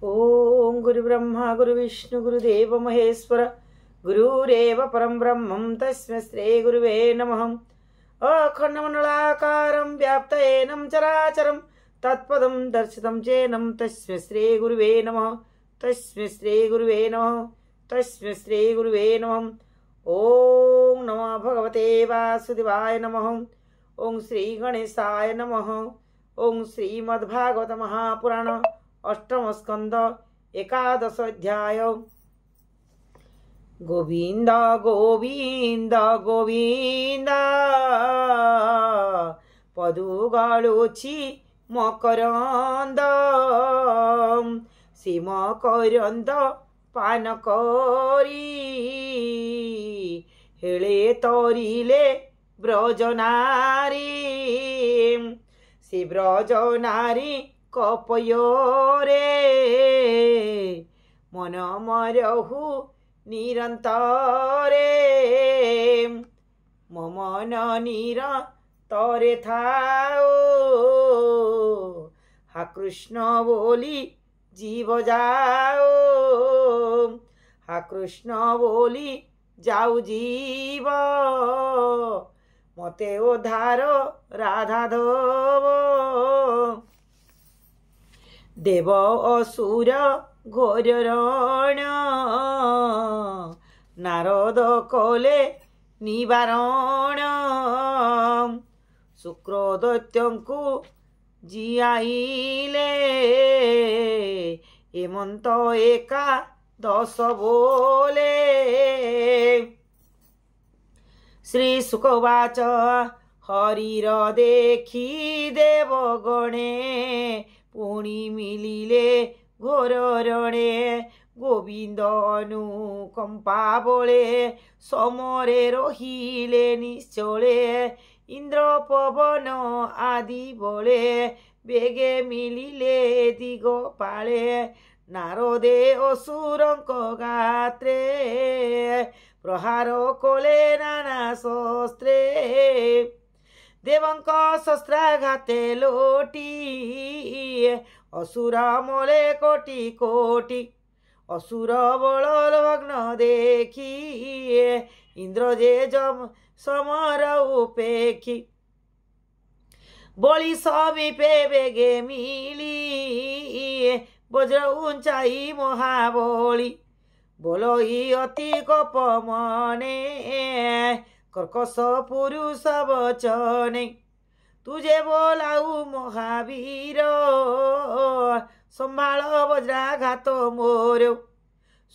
ओम गुरुब्रह्मा गुरुविष्णु गुरुदेव महेश्वर गुरुरेव परं ब्रह्मं तस्मै श्री गुरुवे नमः। अखण्डमण्डलाकारं व्याप्तयेनं चराचरं तत्पदं दर्शितं चेनं तस्मै श्री गुरुवे नमः। तस्मै श्री गुरुवे नमः। तस्मै श्री गुरुवे नमः। ओम नमः भगवते वासुदेवाय नमः। ओम श्री गणेशाय नमः। ओम श्रीमद्भागवत महापुराण अष्टम स्कंद एकादश अध्याय। गोविंद गोविंद गोविंद पदुगाळुछि मकरंद सीम करंद पान करी हेले तरिले ब्रजनारी से ब्रजनारी कपयोरे मन मरहु निरंतरे ममन निरंतरे थाओ हा कृष्ण बोली जीव जाओ हा कृष्ण बोली जाऊ जीव मते उद्धार राधा धोव देव असुर घोर रण नारद कले निवारण शुक्र दैत्यंकु जियाइले हेमंत एका दश बोले श्री सुकवाच हरिर देखी देवगणे पुणी मिलिले घोर रणे गोविंद अनुकंपा बोले समरे रहिले निश्चले इंद्र पवन आदि बोले बेगे मिलिले दिगपाले नारदे असुरंक गात्रे प्रहार कोले नाना शस्त्रे देवंक शस्त्राघाते लोटी असुर मले कोटि कोटि असुर बल भग्न देखी इंद्र जे जम समर उपेक्षी बलि समीपे बेगे मिली वज्र ऊंचाई महाबली बोलो ही अति कोप मने कर्कश पुरुष वचने तुझे बोलाऊ महावीर संभाल वज्राघात मोर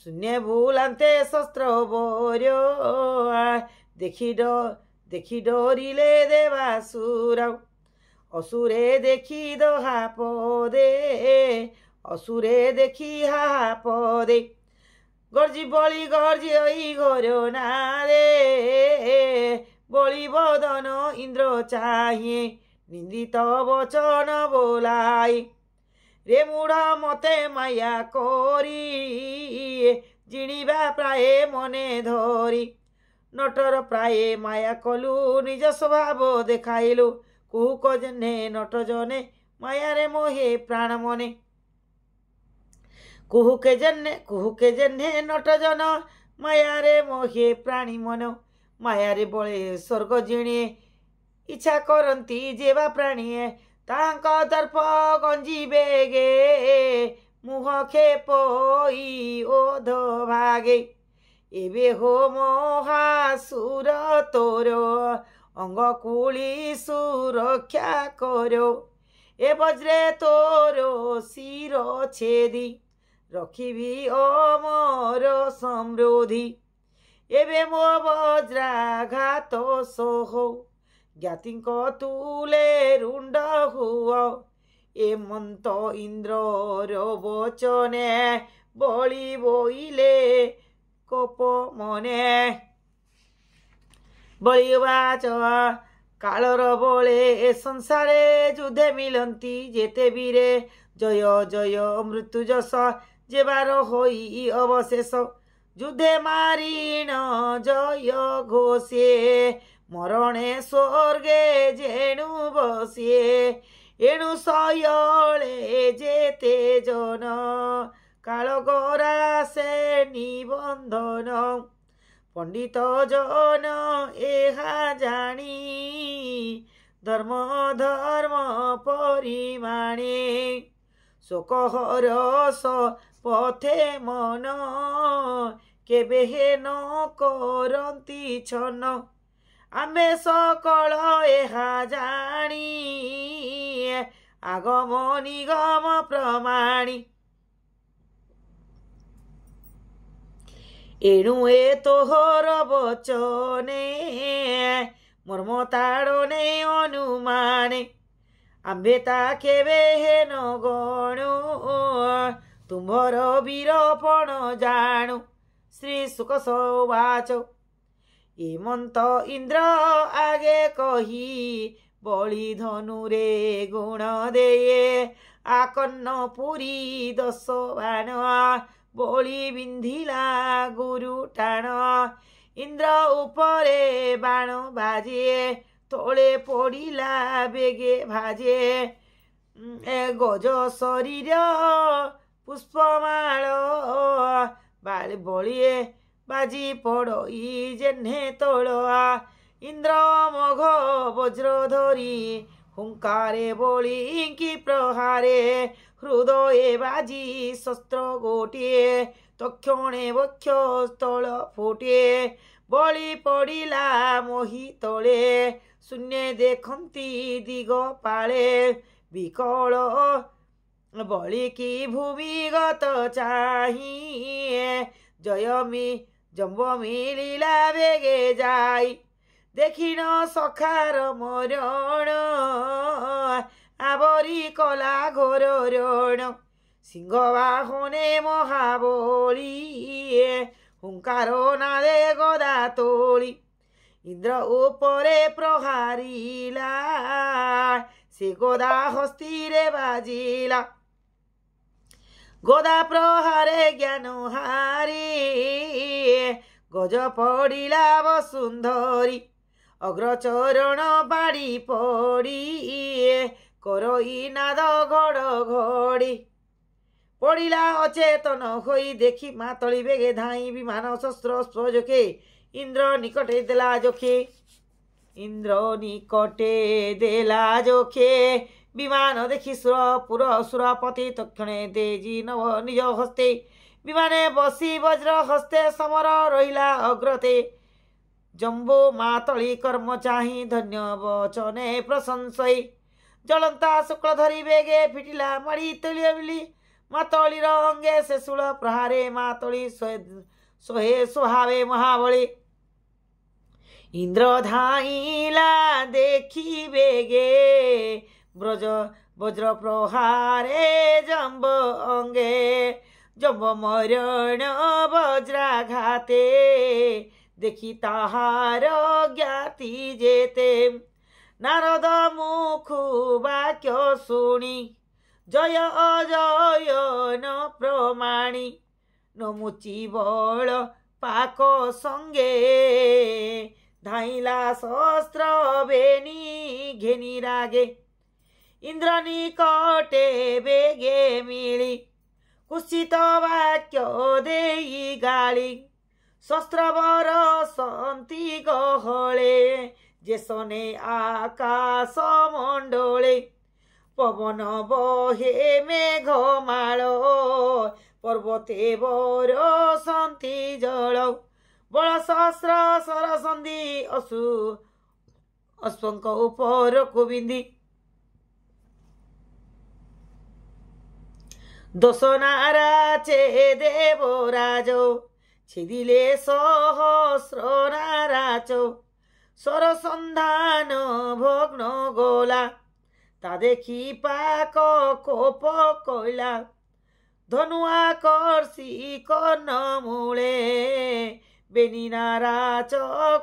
शून्य भूलांते शस्त्र बोर देखी डोरिले देवासुर असुरे देखी दोहा पदे असुरे देखी हा पदे गर्जी बलि गर्जी घोर नारे बलि बदन इंद्र चाहिए निंदित वचन बोलाई रे मूढ़ मते माया करी जिणिबा प्राय मने धरी नटर प्राय माया कलु निज स्वभाव देखाइलु कुहुक जने नट जने माया रे मोहे प्राण मने कुहुके जन्हे नट जन माया रे मोहे प्राणी मन माया रे बळे स्वर्ग जिणे इच्छा करती जेवा प्राणी तांक दर्प गंजी बेगे मुह खेपोई ओध भागे एबे हो महासुर तोर अंग कुली सुरक्षा करो ए वज्रे तोर शिर छेदी रखिबी अमर समृद्धि एबे मो वज्राघात सोह ज्ञातिंक तुले रुंड हुआ एमंत इंद्र वचने बलि बोइले कोप मने बलिवाच कालर बले ए संसारे युद्धे मिलंती जेते बीरे जय जय मृत्यु जस जेबार होई अवशेष युद्धे मारिण जय घोषे मरणे स्वर्गे जेणु बसिए एणु सयले जेते जन काल गरा से निबंधन पंडित जन एहा जानी धर्म धर्म परिमाणे शोकहरस पथे मन केबे न करती छन आमे सकल एहा जानी आगम निगम प्रमाणी एणु ए तोहर बचने मर्म ताड़ने अनुमाने आम्बे ता केबे न गणु तुम्भर वीरपण जाणु श्री सुख सौवाच हेमंत इंद्र आगे कही बलि धनु रे गुण दे आकन्न पुरी 10 बाण बलि बिंधिला गुरु टाण इंद्र उपरे बाण बाजे तोले पड़िला बेगे भाजे गज शरीर पुष्पमाल बलिए बाजी पड़ई जेन्हे तोल इंद्र मघ वज्र धरी हुंकारे बलि की प्रहारे हृदये बाजी शस्त्र गोटिए तक्षणे वक्ष स्थल फुटे बलि पड़िला मोहि तले शून्य देखती दिग पाले विकल बलि की भूमिगत चाही जम्ब मिलिला बेगे जाई देखिन सखार मरण आवरी कला घोर रण सिंहवाहने महाबली हुंकारो नादे गदा तोली इंद्र उपरे प्रहारिला से गदा हस्तीरे बाजिला गदा प्रहारे ज्ञान हारी गज पड़िला वसुंधरी अग्रचरण बाड़ी पड़ी करई नाद घड़घड़ी पड़िला अचेतन होई देखी मातली बेगे धाई विमान शस्त्र स्वजोखे इंद्र निकटे देला जोखे इंद्र निकटे देला जोखे विमान देखी सुरपुर सुरपति तक्षणे तेजी नव निज हस्ते विमाने बसी वज्र हस्ते समर रहिला अग्रते जम्बो मातली कर्म चाही धन्य वचने प्रशंसई जलंता शुक्ल धरी बेगे फिटिला मड़ी तलिया बिली मातलीर अंगे से शूल प्रहारे मातली सोहे सुहावे महाबली इंद्र धाइला देखी बेगे ब्रज वज्र प्रहारे जम्ब अंगे जम्ब मरण वज्राघाते देखी ताहार ज्ञाति जेते नारद मुखु वाक्य शुणी जय अजय न प्रमाणी नमुची बल पाक संगे धाइला शस्त्र बेनी घेनी रागे इंद्र निकटे बेगे मिली कुत्सित वाक्य देई गाली शस्त्र बरसंती गहले जेसने आकाश मंडले पवन बहे मेघमाଳ पर्वते बरसंती जल बल सहस्र सरसंधि अश्वंक उपर कुबिंदी दोषनारा चे देवराज छेदिले सहस्र नाराच सरसंधान भग्न गोला ता देखी पाक कोप कइला धनुआ कर्षी कर्ण मूले बेनी नाराच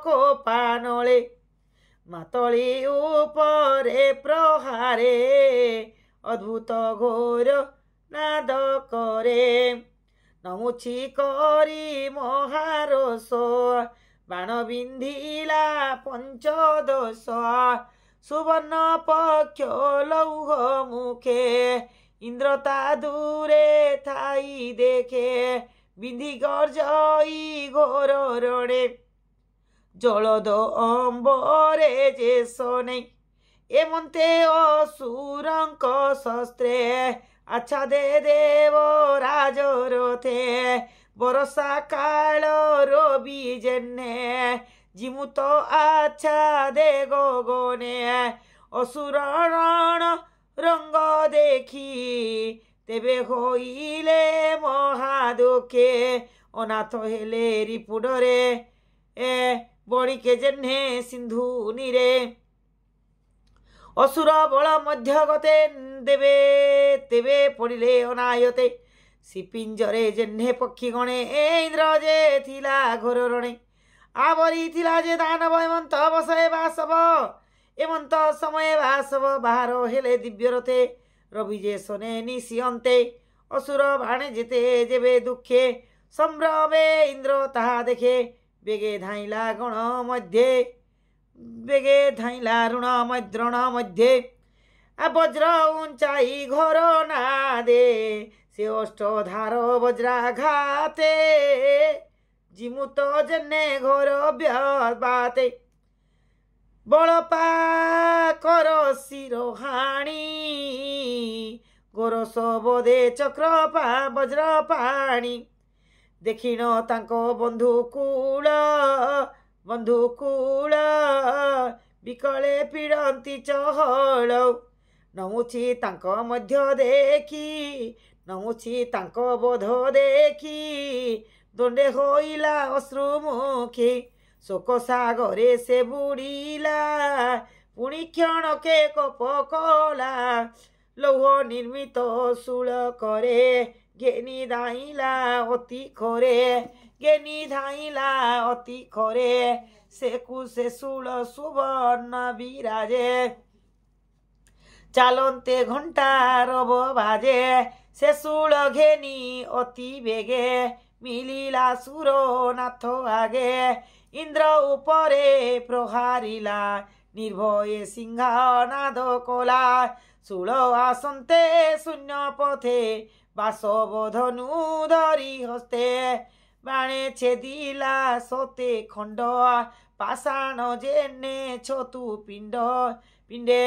कोपानले मातली उपरे प्रहारे अद्भुत घोर नाद करे नमुची करी महारोष बाण बिंधिला पंचदश सुवर्ण पक्ष लौह मुखे इंद्र ता दूरे थाई देखे बिंधी गर्जई घोर रणे जलद अम्बरे जे सोने एमंते असुरंक शस्त्रे अच्छा दे देव राज रथे बरसा काल रवि जेने जिमुत अच्छा दे गगने असुर रण रंग देखी तेबे होइले महादुखे अनाथ हेले रिपुडरे बणिके जेने सिंधु नीरे असुर बल मध्य गते देवे तेबे पड़िले अनायते सिपिंजरे जेन्हे पक्षी गणे इंद्र जे थिला घोर रणे आवरी थिला जे दानव एमंत बसए बासव एमंत समय बासव बाहर हेले दिव्य रथे रवि जे सोने निशियंते असुर भाणे जेते जेबे दुखे संभ्रमे इंद्र ताहा देखे बेगे धाइला गण मध्ये बेगे धाइला ऋण मध्ये वज्र उंचाई घोर नादे से अष्टधार वज्राघाते जिमुत जन्ने घोर व्याते बलपा कर शिरोहाणी गोरस बोधे चक्रपा वज्र पाणी देखिन तांको बंधुकूल विकले पीड़ंती चहल नमुची तांको मध्य देखी नमुची तांको बोध देखी दंडे होइला अश्रुमुखी शोक सागरे से बुड़ीला पुणी क्षणके कप कला लौह निर्मित शूल करे गेनी धाइला अति खोरे गेनी धाइला अति खोरे सेकु से शूल सुवर्ण विराजे चालन्ते घंटा रब बाजे से शूल घेनी अति बेगे मिलिला सुरो नाथ आगे इंद्र उपरे प्रहारिला निर्भये सिंहानाद कला शूल आसन्ते शून्य पथे बासवधनु धरी हस्ते बाणे छेदिला सोते खंड पाषाण जेने छोतु पिंड पिंडे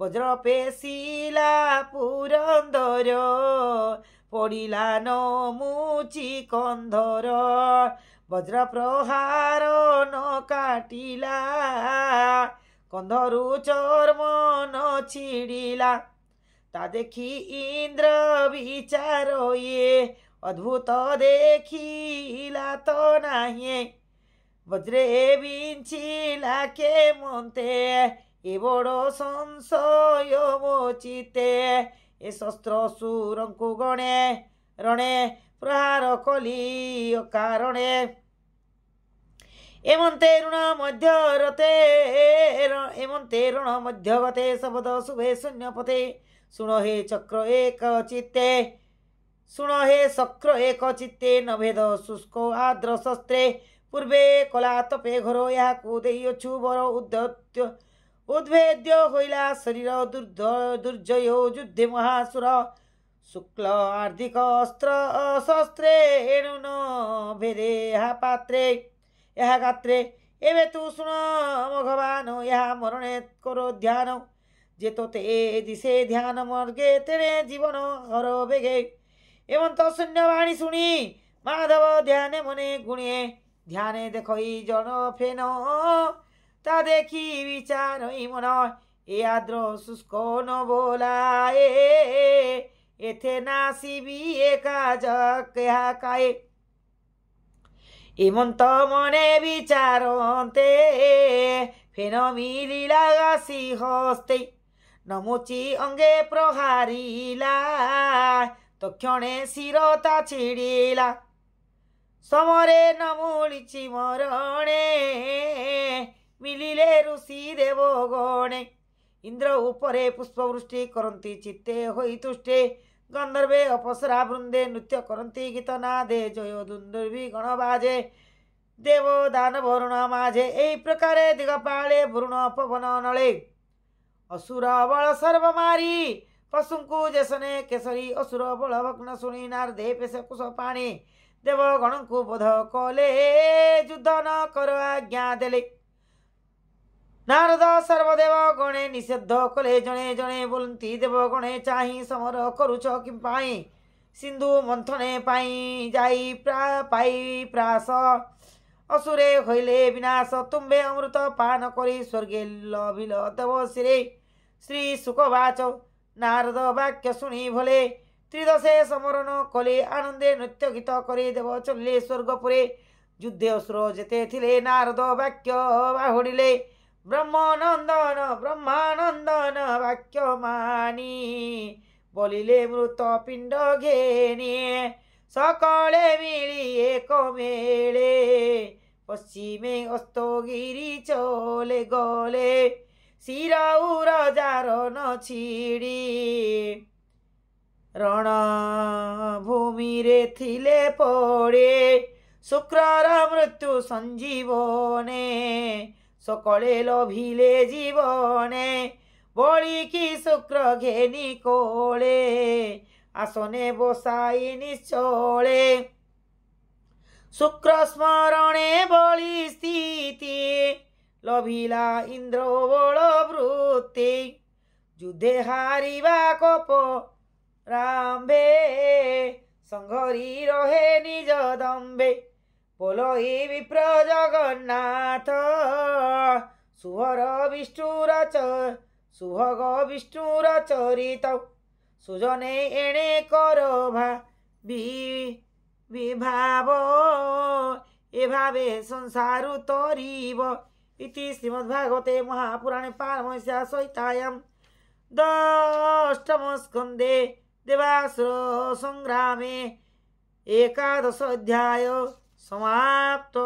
वज्र पेशिला पुरंदर पड़िला नमुची कंधर वज्र प्रहार न काटिला कंधरु चर्म न छिड़िला ता देखी इंद्र विचार ये अद्भुत देखिला तो नाही वज्रे विंचिला के मंते ए बड़ो संशय मोचिते ए शस्त्र सुरंकु गणे रणे प्रहार कली कारणे एमंते ऋण मध्य रते एमंते ऋण मध्यगते शब्द शुभे शून्य पथे सुनो हे चक्र एक चित्ते सुनो हे चक्र एक चित्ते न भेद शुष्क आद्र शस्त्रे पूर्वे कला तपे घरो या देयछु बर उद्भेद्य होइला शरीर दुर्जय युद्धे महासुर शुक्ल आर्धिक अस्त्र शस्त्रे न भेदे हा पात्रे यह गात्रे एवे तू सुन भगवान यह मरणे करो ध्यान जे तो ते दिशे ध्यान मर्गे तेरे जीवन हर बेगे एवं तो शून्यवाणी शुणी माधव ध्याने मने गुणे ध्याने देखई जन फेन ता देखी विचार मन ए आद्र शुष्क न बोलाए एथे नासिबी एका जक काए एमंत मने विचारते फेन मिलिला गासी हस्ते नमुची अंगे प्रहारिला तक्षणे शिरता छिड़िला समरे नमुलिची मरणे मिलिले ऋषि देवगणे इंद्र उपरे पुष्पवृष्टि करन्ति चित्ते होई तुष्टे गंधर्वे अपसरा वृंदे नृत्य करन्ति गीत नादे जय दुंदुर्भी गण बाजे देव दानव वरुण माझे एई प्रकारे दिगपाले वरुण पवन नळे असुर बल सर्व मारी पशुଙ୍କୁ जेसने केसरी असुर बल भग्न शुणी नारदे पेश कुश पाणी देवगणଙ୍କୁ बोध कले युद्ध न कर आज्ञा देले। नारद सर्वदेव गणे निषेध कले जणे जणे बोलती देवगणे चाहि समर करुछ कि पाई सिंधु मंथने पाई जाई पाई प्रास असुरे होइले विनाश तुम्बे अमृत पान करी स्वर्गे लभिल देव श्री श्री सुखवाच नारद वाक्य शुणी भले त्रिदशे समरण कले आनंदे नृत्य गीत करे देव चलिले स्वर्गपुरे युद्धे असुर जेते थिले नारद वाक्य बाहुडिले ब्रह्मानंदन वाक्य मानी बोलिले मृत पिंड घेनी सकले मिली एक मेले पश्चिमे अस्तगिरी चले गले शिराउर जार न छिड़ी रण भूमि रे थिले पड़े शुक्रर मृत्यु संजीवने सकले लभिले जीवने बड़ी की शुक्र घेनी कोले आसने बसाई निश्चले शुक्र स्मरणे बली स्थिति लभिला इंद्र बल वृत्ति युद्धे हारिबा कप राम्भे संघरी रहे निज दम्भे बोलई विप्र जगन्नाथ सुहर विष्णुर सुभग विष्णुर चरित सुजने एणे कर विभाव ए भावे संसार तरीब इति श्रीमद्भागवते महापुराणे पारमहंस्यां संहितायां दशम स्कंदे देवासुर संग्रामे 11 अध्याय समाप्त।